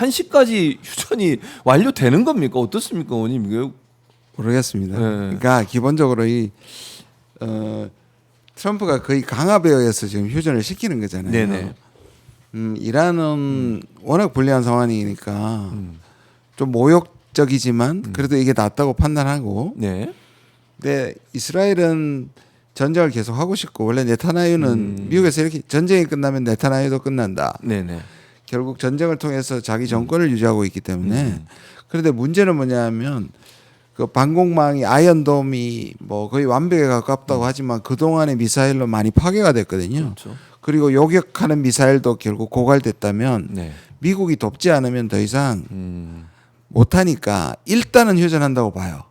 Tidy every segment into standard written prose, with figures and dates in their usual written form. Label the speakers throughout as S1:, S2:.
S1: 1시까지 휴전이 완료되는 겁니까? 어떻습니까, 의원님? 이게
S2: 모르겠습니다.
S1: 네.
S2: 그러니까 기본적으로 이 트럼프가 거의 강압에 의해서 지금 휴전을 시키는 거잖아요.
S1: 네네.
S2: 이란은 워낙 불리한 상황이니까 좀 모욕적이지만 그래도 이게 낫다고 판단하고,
S1: 네.
S2: 근데 이스라엘은 전쟁을 계속 하고 싶고, 원래 네타냐후는 미국에서 이렇게 전쟁이 끝나면 네타냐후도 끝난다.
S1: 네네.
S2: 결국 전쟁을 통해서 자기 정권을 유지하고 있기 때문에. 그런데 문제는 뭐냐면 그 방공망이 아이언돔이 뭐 거의 완벽에 가깝다고 하지만 그 동안의 미사일로 많이 파괴가 됐거든요.
S1: 그렇죠.
S2: 그리고 요격하는 미사일도 결국 고갈됐다면
S1: 네.
S2: 미국이 돕지 않으면 더 이상
S1: 음.
S2: 못하니까 일단은 휴전한다고 봐요.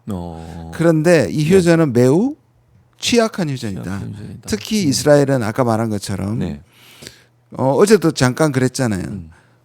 S2: 그런데 이 휴전은 매우 취약한 휴전이다.
S1: 취약한 휴전이다.
S2: 특히 이스라엘은 아까 말한 것처럼
S1: 네.
S2: 어제도 잠깐 그랬잖아요.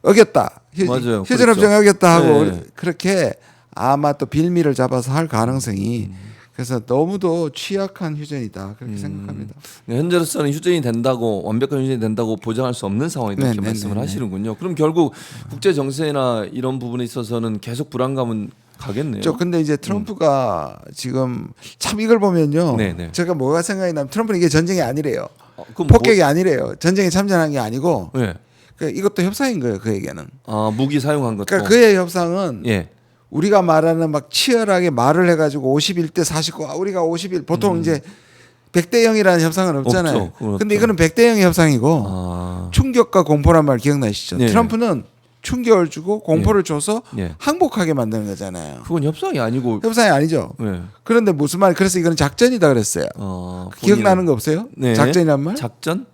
S2: 어겼다.
S1: 맞아요.
S2: 휴전 협정
S1: 그렇죠.
S2: 어겼다 하고
S1: 네.
S2: 그렇게 아마 또 빌미를 잡아서 할 가능성이 그래서 너무도 취약한 휴전이다 그렇게 생각합니다.
S1: 현재로서는 휴전이 된다고 완벽한 휴전이 된다고 보장할 수 없는 상황이다 이렇게
S2: 네,
S1: 말씀을
S2: 네, 네.
S1: 하시는군요. 그럼 결국 국제 정세나 이런 부분에 있어서는 계속 불안감은 가겠네요.
S2: 근데 이제 트럼프가 지금 참 이걸 보면요.
S1: 네, 네.
S2: 제가 뭐가 생각이 나면 트럼프는 이게 전쟁이 아니래요.
S1: 그럼
S2: 폭격이 아니래요. 전쟁에 참전한 게 아니고
S1: 네.
S2: 그러니까 이것도 협상인 거예요. 그에게는.
S1: 무기 사용한 것도.
S2: 그러니까 그의 협상은
S1: 예.
S2: 우리가 말하는 막 치열하게 말을 해가지고 51대 49 우리가 51 보통 이제 100대 0이라는 협상은 없잖아요.
S1: 없죠. 그렇죠.
S2: 근데 이거는 100대 0의 협상이고 충격과 공포란 말 기억나시죠?
S1: 네.
S2: 트럼프는 충격을 주고 공포를 줘서
S1: 예.
S2: 항복하게 만드는 거잖아요.
S1: 그건 협상이 아니고.
S2: 협상이 아니죠.
S1: 네.
S2: 그런데 무슨 말? 그래서 이거는 작전이다 그랬어요. 기억나는 거 없어요?
S1: 네.
S2: 작전이란 말?
S1: 작전?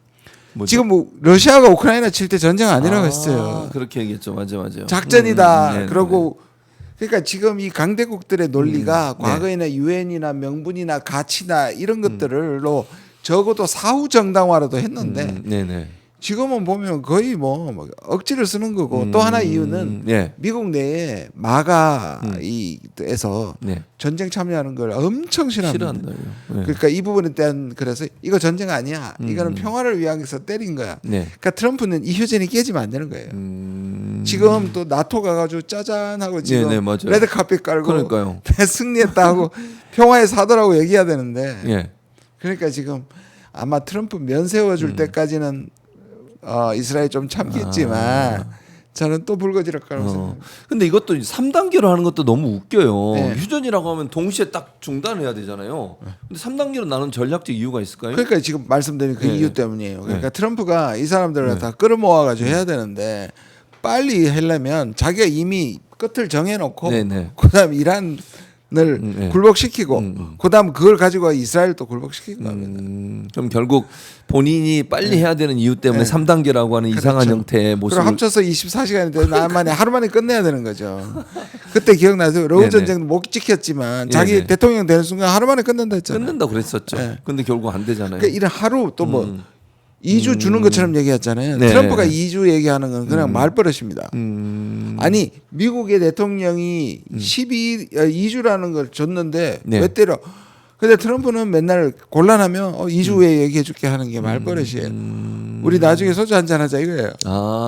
S1: 뭐죠?
S2: 지금 뭐 러시아가 우크라이나 칠 때 전쟁 아니라고 했어요.
S1: 그렇게 얘기했죠. 맞아요.
S2: 작전이다.
S1: 네,
S2: 그러고 그러니까 지금 이 강대국들의 논리가
S1: 네.
S2: 과거에는 유엔이나 명분이나 가치나 이런 것들로 적어도 사후 정당화라도 했는데
S1: 네네.
S2: 지금은 보면 거의 뭐 억지를 쓰는 거고 또 하나 이유는
S1: 네.
S2: 미국 내에 마가에서
S1: 네.
S2: 전쟁 참여하는 걸 엄청 싫어합니다.
S1: 싫어한다요. 네.
S2: 그러니까 이 부분에 대한 그래서 이거 전쟁 아니야. 이거는 평화를 위해서 때린 거야.
S1: 네.
S2: 그러니까 트럼프는 이 휴전이 깨지면 안 되는 거예요. 지금 또 나토 가가지고 짜잔하고 지금
S1: 네, 맞아요.
S2: 레드 카펫 깔고
S1: 그러니까요.
S2: 승리했다 하고 평화에 사더라고 얘기해야 되는데
S1: 예.
S2: 그러니까 지금 아마 트럼프 면 세워줄 때까지는 이스라엘 좀 참겠지만 저는 또 불거질 거라고 생각합니다.
S1: 근데 이것도 3단계로 하는 것도 너무 웃겨요.
S2: 네.
S1: 휴전이라고 하면 동시에 딱 중단해야 되잖아요. 근데 3단계로 나눈 전략적 이유가 있을까요?
S2: 그러니까 지금 말씀드린 그
S1: 네.
S2: 이유 때문이에요. 그러니까
S1: 네.
S2: 트럼프가 이 사람들을 다 끌어모아가지고 해야 되는데 빨리 하려면 자기가 이미 끝을 정해놓고
S1: 네네.
S2: 그다음 이란을
S1: 네.
S2: 굴복시키고 그다음 그걸 가지고 이스라엘도 굴복시키는 겁니다.
S1: 그럼 결국 본인이 빨리 해야 되는 이유 때문에
S2: 네.
S1: 3단계라고 하는 이상한
S2: 그렇죠.
S1: 형태의 모습을
S2: 그리고 합쳐서 24시간인데 만에 하루 만에 끝내야 되는 거죠. 그때 기억나세요? 러우
S1: 네네.
S2: 전쟁도 못 지켰지만 자기
S1: 네네.
S2: 대통령 되는 순간 하루 만에 끝낸다 했잖아요.
S1: 끊는다 그랬었죠.
S2: 네.
S1: 근데 결국 안 되잖아요.
S2: 그러니까 이런 하루 또 뭐 2주 주는 것처럼 얘기했잖아요.
S1: 네.
S2: 트럼프가 2주 얘기하는 건 그냥 말버릇입니다.
S1: 음.
S2: 아니 미국의 대통령이 2주라는 걸 줬는데
S1: 네.
S2: 왜 때려? 근데 트럼프는 맨날 곤란하면 2주 후에 얘기해 줄게 하는 게 말버릇이에요. 우리 나중에 소주 한잔 하자 이거예요.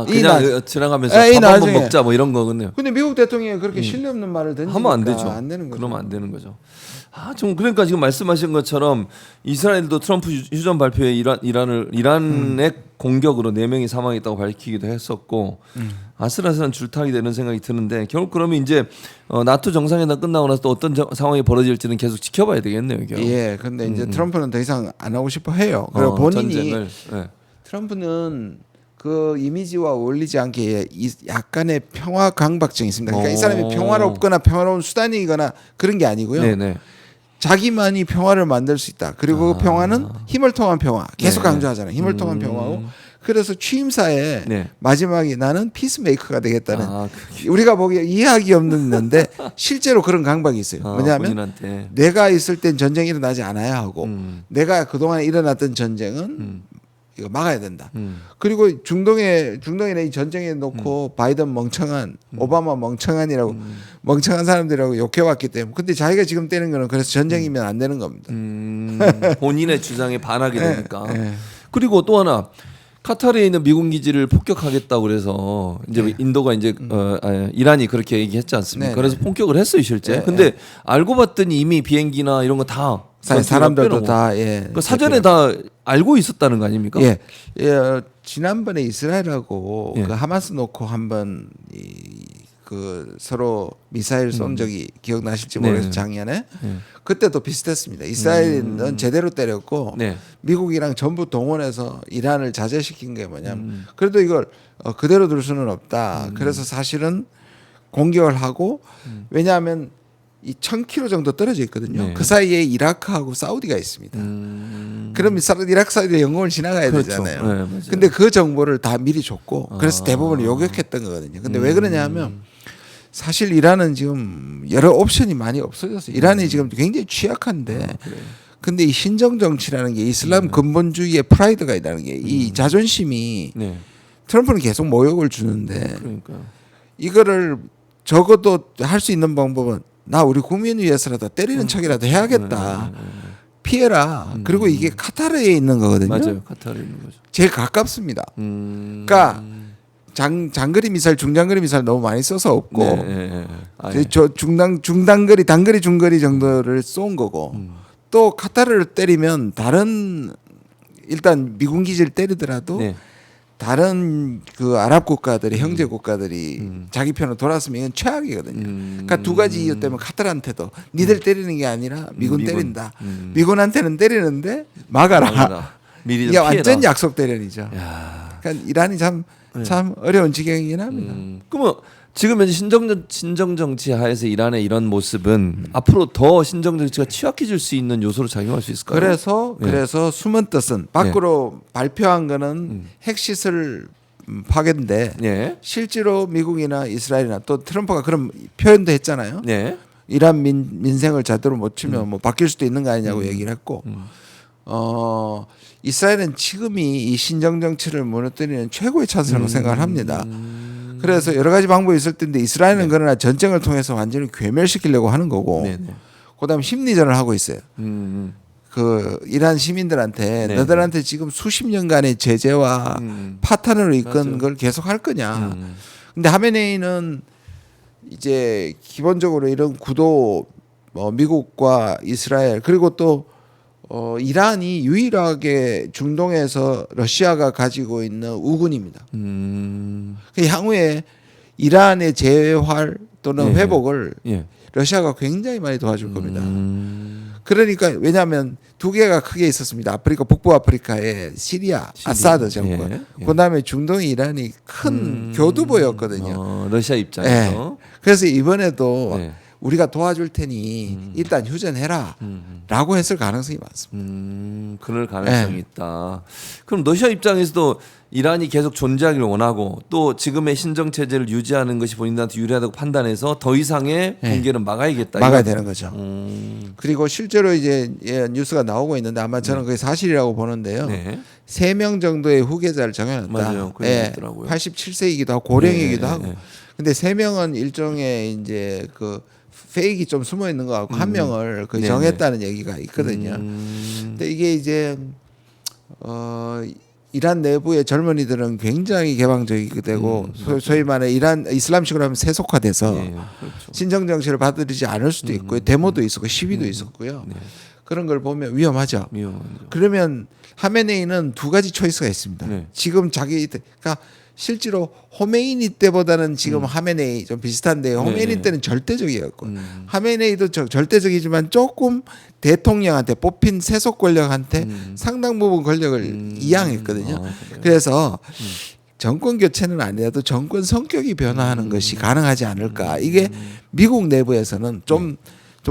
S1: 그냥 지나가면서
S2: 이
S1: 밥 한번
S2: 나중에.
S1: 먹자 뭐 이런 거군요.
S2: 근데 미국 대통령이 그렇게 신뢰 없는 말을 던지니까
S1: 하면 안 되죠.
S2: 안 되는 거죠.
S1: 그러면 안 되는 거죠. 좀 그러니까 지금 말씀하신 것처럼 이스라엘도 트럼프 휴전 발표에 이란의 공격으로 4명이 사망했다고 밝히기도 했었고 아슬아슬한 줄타기 되는 생각이 드는데 결국 그러면 이제 나토 정상회담 끝나고 나서 또 어떤 상황이 벌어질지는 계속 지켜봐야 되겠네요. 이게.
S2: 예, 근데 이제 트럼프는 더 이상 안 하고 싶어 해요. 그리고 본인이
S1: 전쟁을. 네.
S2: 트럼프는 그 이미지와 어울리지 않게 약간의 평화 강박증이 있습니다. 그러니까 이 사람이 평화롭거나 평화로운 수단이거나 그런 게 아니고요.
S1: 네네.
S2: 자기만이 평화를 만들 수 있다. 그리고 그 평화는 힘을 통한 평화. 계속
S1: 네.
S2: 강조하잖아요. 힘을 통한 평화고. 그래서 취임사에
S1: 네.
S2: 마지막에 나는 피스메이커가 되겠다는
S1: 그게-
S2: 우리가 보기에 이해하기 없는데 실제로 그런 강박이 있어요. 뭐냐면
S1: 본인한테.
S2: 내가 있을 땐 전쟁이 일어나지 않아야 하고 내가 그동안 일어났던 전쟁은 이거 막아야 된다. 그리고 중동에 이 전쟁에 놓고 바이든 멍청한, 오바마 멍청한이라고 멍청한 사람들이라고 욕해왔기 때문에. 근데 자기가 지금 떼는 거는 그래서 전쟁이면 안 되는 겁니다.
S1: 본인의 주장에 반하게
S2: 네,
S1: 되니까.
S2: 네.
S1: 그리고 또 하나 카타르에 있는 미군 기지를 폭격하겠다고 그래서 이제 인도가 이제 이란이 그렇게 얘기했지 않습니까?
S2: 네,
S1: 그래서 폭격을 했어요 실제.
S2: 네,
S1: 근데 알고 봤더니 이미 비행기나 이런 거 다
S2: 사람들도 다 예.
S1: 그 사전에 다 알고 있었다는 거 아닙니까?
S2: 예. 예. 지난번에 이스라엘하고
S1: 예.
S2: 그 하마스 놓고 한번 그 서로 미사일 쏜 적이 기억나실지 모르겠어요.
S1: 네.
S2: 작년에
S1: 네.
S2: 그때도 비슷했습니다. 이스라엘은 제대로 때렸고
S1: 네.
S2: 미국이랑 전부 동원해서 이란을 자제시킨 게 뭐냐면 그래도 이걸 그대로 둘 수는 없다. 그래서 사실은 공격을 하고 왜냐하면 이 1,000km 정도 떨어져 있거든요.
S1: 네.
S2: 그 사이에 이라크하고 사우디가 있습니다. 그럼 이라크 사우디가 영공을 지나가야
S1: 그렇죠.
S2: 되잖아요.
S1: 네, 맞아요.
S2: 근데 그 정보를 다 미리 줬고 그래서 대부분 요격했던 거거든요. 근데 왜 그러냐면 사실 이란은 지금 여러 옵션이 많이 없어졌어요. 이란이 지금 굉장히 취약한데 근데 이 신정 정치라는 게 이슬람 근본주의의 프라이드가 있다는 게 이 자존심이
S1: 네.
S2: 트럼프는 계속 모욕을 주는데
S1: 그러니까.
S2: 이거를 적어도 할 수 있는 방법은 나 우리 국민 위해서라도 때리는 척이라도 해야겠다. 피해라. 그리고 이게 카타르에 있는 거거든요.
S1: 맞아요. 카타르에 있는 거죠.
S2: 제일 가깝습니다. 그러니까 장거리 미사일, 중장거리 미사일 너무 많이 써서 없고
S1: 네, 네, 네. 아, 예.
S2: 저 중단거리, 단거리, 중거리 정도를 쏜 거고 또 카타르를 때리면 다른 일단 미군 기지를 때리더라도
S1: 네.
S2: 다른 그 아랍 국가들이 형제 국가들이 자기 편으로 돌았으면 이건 최악이거든요. 그러니까 두 가지 이유 때문에 카타르한테도 니들 때리는 게 아니라 미군 때린다. 미군한테는 때리는데 막아라.
S1: 미리 좀
S2: 이게
S1: 피해라.
S2: 완전 약속 대련이죠.
S1: 야.
S2: 그러니까 이란이 참 어려운 지경이긴 합니다.
S1: 그러면 지금 현재 신정 정치 하에서 이란의 이런 모습은 앞으로 더 신정 정치가 취약해질 수 있는 요소로 작용할 수 있을까요?
S2: 그래서 숨은 뜻은 밖으로 발표한 거는 핵시설 파괴인데
S1: 네.
S2: 실제로 미국이나 이스라엘이나 또 트럼프가 그런 표현도 했잖아요.
S1: 네.
S2: 이란 민생을 제대로 못 치면 뭐 바뀔 수도 있는 거 아니냐고 얘기를 했고 이스라엘은 지금이 이 신정 정치를 무너뜨리는 최고의 찬스라고 생각을 합니다. 그래서 여러 가지 방법이 있을 텐데 이스라엘은 그러나 전쟁을 통해서 완전히 괴멸시키려고 하는 거고
S1: 네, 네.
S2: 그다음 심리전을 하고 있어요. 그 이란 시민들한테
S1: 네,
S2: 너들한테 지금 수십 년간의 제재와 파탄으로 이끈
S1: 맞아요.
S2: 걸 계속 할 거냐. 근데 하메네이는 이제 기본적으로 이런 구도 미국과 이스라엘 그리고 또 이란이 유일하게 중동에서 러시아가 가지고 있는 우군입니다. 향후에 이란의 재활 또는
S1: 네.
S2: 회복을
S1: 예.
S2: 러시아가 굉장히 많이 도와줄 겁니다. 그러니까 왜냐하면 두 개가 크게 있었습니다. 아프리카 북부 아프리카의 시리아 아사드 정권,
S1: 예.
S2: 그다음에 중동의 이란이 큰 교두보였거든요.
S1: 러시아 입장에서.
S2: 그래서 이번에도
S1: 네.
S2: 우리가 도와줄 테니 일단 휴전해라라고 했을 가능성이 많습니다.
S1: 그럴 가능성이 있다. 그럼 러시아 입장에서도 이란이 계속 존재하기를 원하고 또 지금의 신정 체제를 유지하는 것이 본인들한테 유리하다고 판단해서 더 이상의 공개는 막아야겠다.
S2: 막아야
S1: 이거.
S2: 되는 거죠. 그리고 실제로 이제 뉴스가 나오고 있는데 아마 저는 그게 사실이라고 보는데요.
S1: 네.
S2: 3명 정도의 후계자를 정해놨다.
S1: 맞아요. 그런 게 있더라고요.
S2: 87세이기도 하고 고령이기도
S1: 네,
S2: 하고.
S1: 네.
S2: 근데 3명은 일종의 이제 그 페이크가 좀 숨어 있는 것 같고 한 명을 그
S1: 네,
S2: 정했다는 얘기가 있거든요. 근데 이게 이제 이란 내부의 젊은이들은 굉장히 개방적이게 되고 소위 말해 이란 이슬람식으로 하면 세속화돼서
S1: 네, 그렇죠.
S2: 신정 정치를 받아들이지 않을 수도 있고요. 데모도 있었고 시위도 있었고요.
S1: 네.
S2: 그런 걸 보면 위험하죠.
S1: 위험하죠.
S2: 그러면 하메네이는 두 가지 초이스가 있습니다.
S1: 네.
S2: 지금 그러니까 실제로 호메이니 때보다는 지금 하메네이 좀 비슷한데 호메이니
S1: 네.
S2: 때는 절대적이었고 하메네이도 절대적이지만 조금 대통령한테 뽑힌 세속 권력한테 상당 부분 권력을 이양했거든요. 그래서 정권 교체는 아니라도 정권 성격이 변화하는 것이 가능하지 않을까. 이게 미국 내부에서는 좀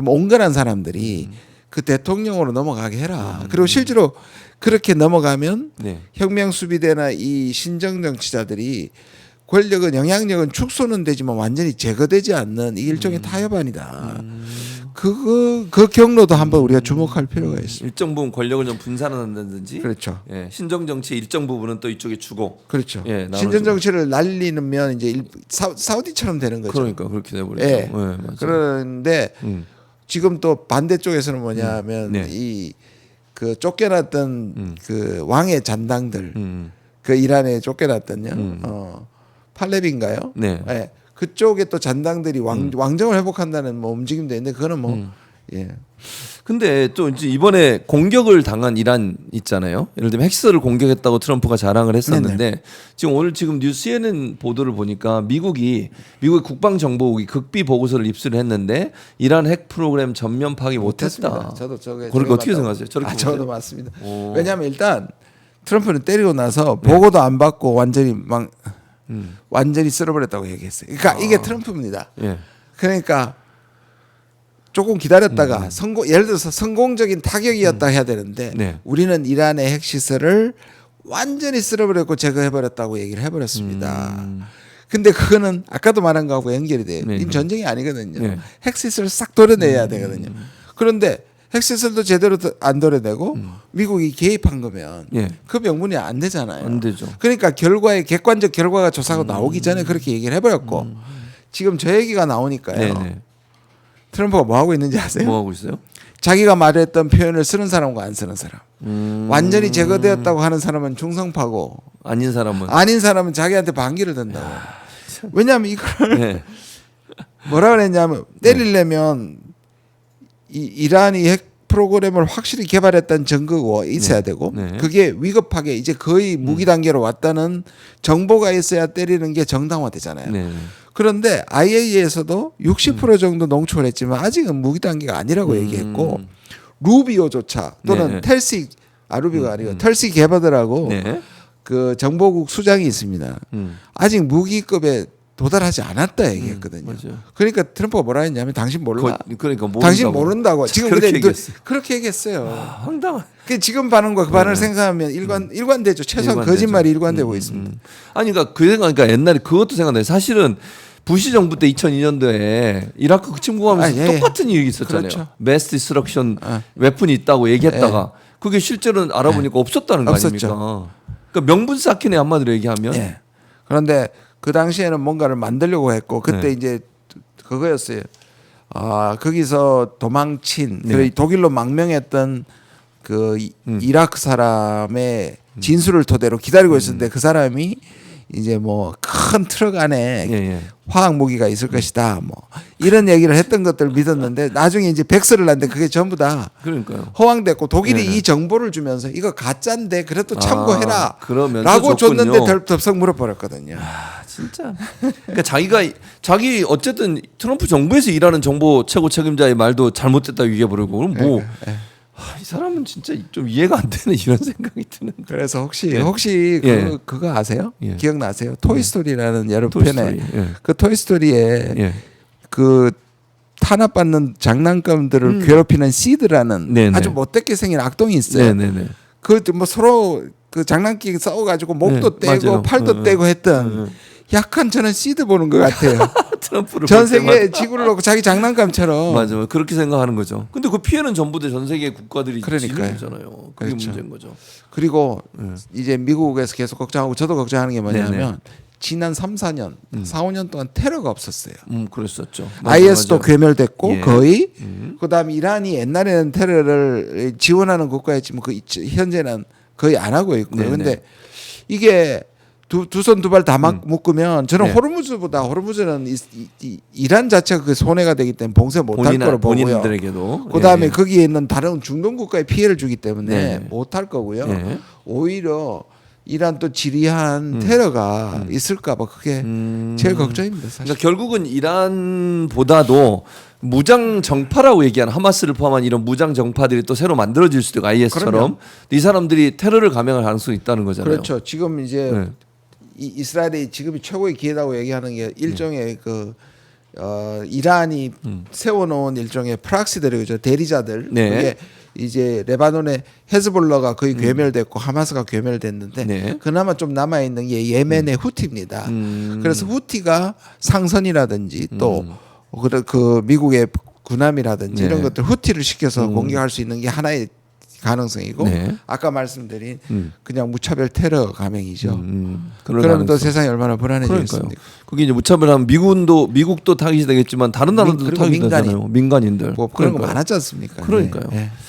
S2: 온건한 사람들이 그 대통령으로 넘어가게 해라. 그리고 실제로 그렇게 넘어가면
S1: 네.
S2: 혁명 수비대나 이 신정 정치자들이 권력은 영향력은 축소는 되지만 완전히 제거되지 않는 이 일종의 타협안이다. 그 경로도 한번 우리가 주목할 필요가 있습니다.
S1: 일정 부분 권력을 좀 분산한다든지.
S2: 그렇죠.
S1: 예, 신정 정치 일정 부분은 또 이쪽에 주고.
S2: 그렇죠.
S1: 예,
S2: 신정 정치를 날리면 이제 사우디처럼 되는 거죠.
S1: 그러니까 그렇게 돼버리죠.
S2: 예.
S1: 맞아요.
S2: 그런데 지금 또 반대쪽에서는 뭐냐면
S1: 네.
S2: 이 그 쫓겨났던 그 왕의 잔당들 그 이란에 쫓겨났던요. 팔레비인가요?
S1: 네.
S2: 예. 그쪽에 또 잔당들이 왕정을 회복한다는 뭐 움직임도 있는데 그거는 뭐 예.
S1: 근데 또 이제 이번에 공격을 당한 이란 있잖아요. 예를 들면 핵시설을 공격했다고 트럼프가 자랑을 했었는데 지금 오늘 지금 뉴스 CNN 보도를 보니까 미국의 국방정보국이 극비 보고서를 입수를 했는데 이란 핵 프로그램 전면 파악이 못했다.
S2: 저도 저게
S1: 그러니까 어떻게 생각하세요? 저렇게
S2: 저도
S1: 보세요?
S2: 맞습니다.
S1: 오.
S2: 왜냐하면 일단 트럼프는 때리고 나서 보고도 안 받고 완전히 쓸어버렸다고 얘기했어요. 그러니까 이게 트럼프입니다.
S1: 예.
S2: 그러니까 조금 기다렸다가 예를 들어서 성공적인 타격이었다 해야 되는데
S1: 네.
S2: 우리는 이란의 핵시설을 완전히 쓸어버렸고 제거해버렸다고 얘기를 해버렸습니다. 근데 그거는 아까도 말한 거하고 연결이 돼요.
S1: 네.
S2: 이 전쟁이 아니거든요.
S1: 네.
S2: 핵시설을 싹 도려내야 되거든요. 그런데 핵시설도 제대로 안 도려내고 미국이 개입한 거면
S1: 예.
S2: 그 명분이 안 되잖아요.
S1: 안 되죠.
S2: 그러니까 객관적 결과가 조사가 나오기 전에 그렇게 얘기를 해버렸고 지금 저 얘기가 나오니까요.
S1: 네네.
S2: 트럼프가 뭐 하고 있는지 아세요?
S1: 뭐 하고 있어요?
S2: 자기가 말했던 표현을 쓰는 사람과 안 쓰는 사람. 완전히 제거되었다고 하는 사람은 충성파고
S1: 아닌 사람은
S2: 아닌 사람은 자기한테 반기를 든다고. 왜냐하면 이걸
S1: 네.
S2: 뭐라 그랬냐면 때리려면 이란이 핵 프로그램을 확실히 개발했다는 증거가 있어야 되고
S1: 네.
S2: 그게 위급하게 이제 거의 무기 단계로 왔다는 정보가 있어야 때리는 게 정당화되잖아요.
S1: 네.
S2: 그런데 IAEA에서도 60% 정도 농축을 했지만 아직은 무기 단계가 아니라고 얘기했고 루비오조차 또는
S1: 네.
S2: 텔시 루비가 아니고 텔시 개발더라고
S1: 네.
S2: 그 정보국 수장이 있습니다. 아직 무기급에 도달하지 않았다 얘기했거든요.
S1: 맞아요.
S2: 그러니까 트럼프가 뭐라 했냐면 당신 몰라.
S1: 그러니까 모른다고.
S2: 당신 모른다고. 지금
S1: 그렇게
S2: 근데
S1: 얘기했어요.
S2: 그렇게 얘기했어요.
S1: 황당한.
S2: 그 지금 반응과 그 반응을 생각하면 일관되죠. 최소한
S1: 일관되죠.
S2: 거짓말이 일관되고 있습니다.
S1: 아니 그러니까 그 생각하니까 옛날에 그것도 생각나요. 사실은 부시 정부 때 2002년도에 이라크 침공하면서
S2: 아, 예, 예.
S1: 똑같은 얘기 있었잖아요.
S2: 그렇죠.
S1: 매스 디스트럭션 웨폰이 있다고 얘기했다가 그게 실제로는 알아보니까 없었다는 거
S2: 없었죠.
S1: 아닙니까? 그러니까 명분 쌓기네 한마디로 얘기하면.
S2: 예. 그런데 그 당시에는 뭔가를 만들려고 했고 그때
S1: 네.
S2: 이제 그거였어요. 거기서 도망친
S1: 네.
S2: 그 독일로 망명했던 그 이라크 사람의 진술을 토대로 기다리고 있었는데 그 사람이 이제 뭐 큰 트럭 안에
S1: 예, 예.
S2: 화학 무기가 있을 것이다. 뭐 이런 얘기를 했던 것들을 믿었는데 나중에 이제 백서를 났는데 그게 전부 다
S1: 그러니까요.
S2: 허황됐고 독일이
S1: 네네.
S2: 이 정보를 주면서 이거 가짜인데 그래도 참고해라.
S1: 그러면서
S2: 라고
S1: 줬군요.
S2: 줬는데 덥석 물어버렸거든요.
S1: 진짜. 그러니까 자기 어쨌든 트럼프 정부에서 일하는 정보 최고 책임자의 말도 잘못됐다 얘기해버리고 그럼 뭐.
S2: 예.
S1: 이 사람은 진짜 좀 이해가 안 되는 이런 생각이 드는.
S2: 그래서 혹시
S1: 예.
S2: 그거 아세요?
S1: 예.
S2: 기억나세요? 토이스토리라는 여러
S1: 토이스토리.
S2: 편에
S1: 예.
S2: 그 토이스토리에
S1: 예.
S2: 그 탄압받는 장난감들을 괴롭히는 시드라는
S1: 네네.
S2: 아주 못되게 생긴 악동이 있어요.
S1: 네네네.
S2: 그 뭐 서로 그 장난기 싸워가지고 목도
S1: 네,
S2: 떼고
S1: 맞아요.
S2: 팔도 떼고 했던 약간 저는 시드 보는 것 같아요.
S1: 트럼프를
S2: 전
S1: 볼
S2: 세계
S1: 때마다.
S2: 지구를 놓고 자기 장난감처럼.
S1: 맞아요. 그렇게 생각하는 거죠. 근데 그 피해는 전부 다 전 세계 국가들이
S2: 그러니까요.
S1: 지는 거잖아요. 그게
S2: 그렇죠.
S1: 문제인 거죠.
S2: 그리고 이제 미국에서 계속 걱정하고 저도 걱정하는 게 뭐냐면
S1: 네네.
S2: 지난 3, 4년, 4, 5년 동안 테러가 없었어요.
S1: 그랬었죠.
S2: IS도
S1: 맞아.
S2: 괴멸됐고
S1: 예.
S2: 거의 그다음에 이란이 옛날에는 테러를 지원하는 국가였지만 그 현재는 거의 안 하고 있고요.
S1: 네네.
S2: 근데 이게 두 손 두 발 다 묶으면 저는
S1: 네.
S2: 호르무즈는 이란 자체가 그 손해가 되기 때문에 봉쇄 못할 거로 보고요.
S1: 본인들에게도.
S2: 그다음에
S1: 예.
S2: 거기에 있는 다른 중동 국가에 피해를 주기 때문에
S1: 네.
S2: 못할 거고요.
S1: 예.
S2: 오히려 이란 또 지리한 테러가 있을까봐 그게 제일 걱정입니다. 사실.
S1: 그러니까 결국은 이란보다도 무장 정파라고 얘기하는 하마스를 포함한 이런 무장 정파들이 또 새로 만들어질 수도 있고 IS처럼
S2: 그럼요.
S1: 이 사람들이 테러를 감행할 가능성이 있다는 거잖아요.
S2: 그렇죠. 지금 이제
S1: 네.
S2: 이스라엘이 지금이 최고의 기회라고 얘기하는 게 일종의 이란이 세워놓은 일종의 프락시들이죠. 대리자들.
S1: 네.
S2: 그게 이제 레바논의 헤즈볼라가 거의 괴멸됐고 하마스가 괴멸됐는데
S1: 네.
S2: 그나마 좀 남아 있는 게 예멘의 후티입니다. 그래서 후티가 상선이라든지 또 그 미국의 군함이라든지
S1: 네.
S2: 이런 것들 후티를 시켜서 공격할 수 있는 게 하나의 가능성이고
S1: 네.
S2: 아까 말씀드린 그냥 무차별 테러 감행이죠.
S1: 그럴
S2: 그러면 또
S1: 가능성.
S2: 세상이 얼마나
S1: 그러니까요.
S2: 불안해지겠습니까?
S1: 그게 이제 무차별하면 미국도 타깃이 되겠지만 다른 나라들도
S2: 그리고
S1: 타깃이 되잖아요. 민간인들.
S2: 뭐 그런 거
S1: 그러니까요.
S2: 많았지 않습니까?
S1: 그러니까요.
S2: 예. 예.